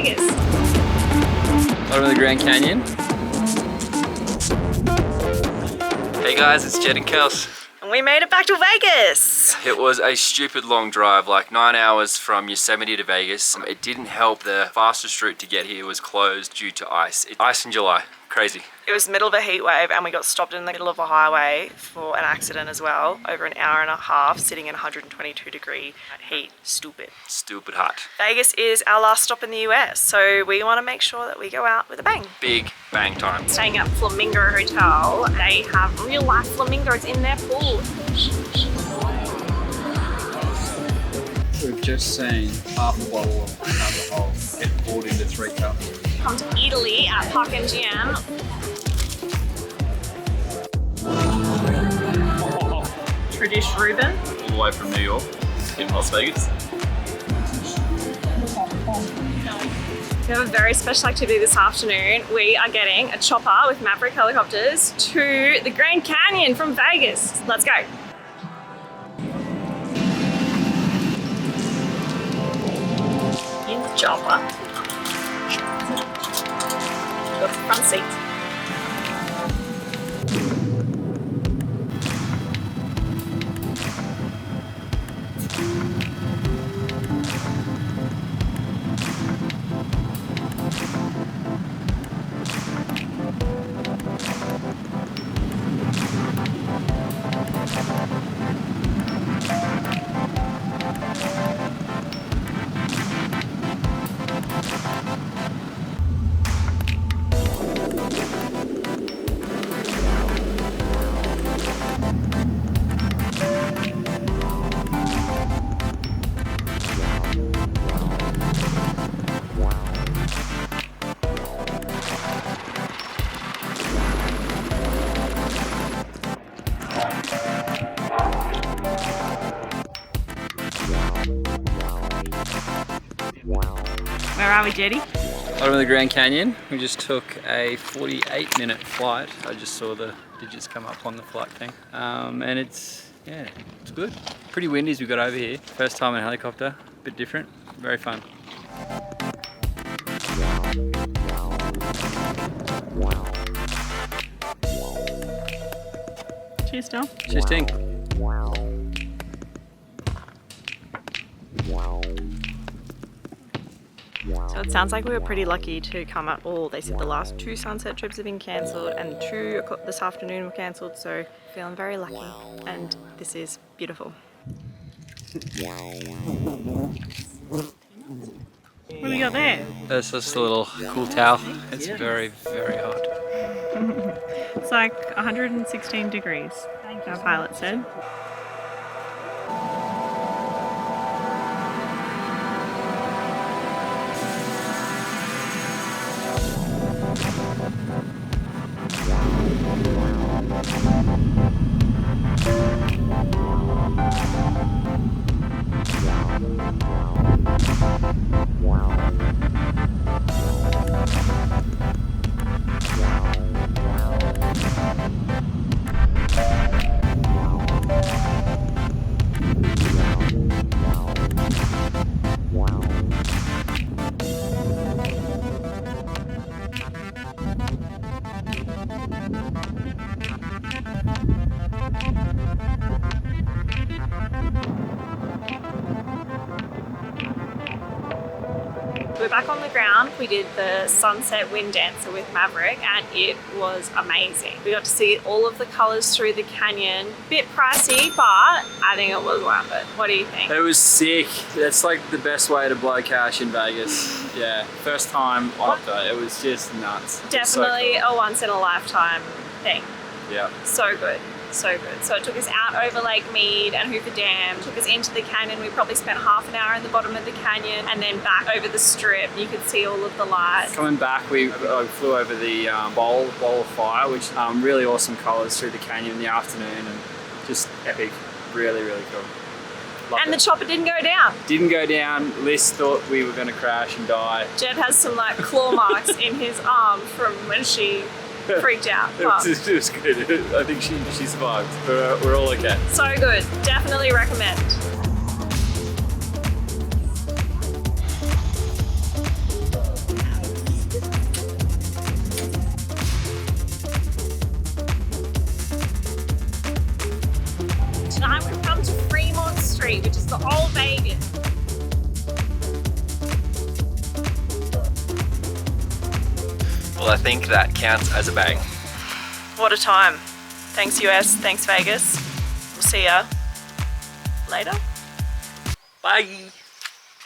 Vegas. Bottom of the Grand Canyon. Hey guys, it's Ged and Kelsie. And we made it back to Vegas. It was a stupid long drive, like 9 hours from Yosemite to Vegas. It didn't help the fastest route to get here was closed due to ice. Ice in July, crazy. It was the middle of a heat wave and we got stopped in the middle of a highway for an accident as well. Over an hour and a half sitting in 122 degree heat. Stupid. Stupid hot. Vegas is our last stop in the US, so we want to make sure that we go out with a bang. Big bang time. Staying at Flamingo Hotel, they have real life flamingos in their pool. We've just seen half a bottle of alcohol get poured into 3 cups. Come to Eataly at Park MGM. Tradish Reuben. All the way from New York in Las Vegas. We have a very special activity this afternoon. We are getting a chopper with Maverick helicopters to the Grand Canyon from Vegas. Let's go. In the chopper. Got the front seat. Where are we, Jetty? Bottom of the Grand Canyon. We just took a 48-minute flight. I just saw the digits come up on the flight thing. And it's good. Pretty windy as we got over here. First time in a helicopter, a bit different, very fun. Cheers, Tom. Cheers, Ting. So it sounds like we were pretty lucky to come at all. They said the last 2 sunset trips have been cancelled and 2 this afternoon were cancelled, so feeling very lucky. And this is beautiful. What do we got there? That's just a little cool towel. It's very, very hot. It's like 116 degrees, our pilot said. We're back on the ground. We did the sunset wind dancer with Maverick and it was amazing. We got to see all of the colors through the canyon. Bit pricey, but I think it was worth it. What do you think? It was sick. That's like the best way to blow cash in Vegas. Yeah, first time on it. It was just nuts. Definitely So cool. a once in a lifetime thing. Yeah. So good. So good. So it took us out over Lake Mead and Hoover Dam, took us into the canyon. We probably spent half an hour in the bottom of the canyon and then back over the strip. You could see all of the lights. Coming back, we flew over the bowl of fire, which really awesome colors through the canyon in the afternoon and just epic. Really, really cool. Loved And it. the chopper didn't go down. Didn't go down. Liz thought we were going to crash and die. Jed has some like claw marks in his arm from when she freaked out. It was good. I think she survived. We're all okay. So good. Definitely recommend. old Vegas. Well, I think that counts as a bang. What a time. Thanks US, thanks Vegas. We'll see ya later. Bye.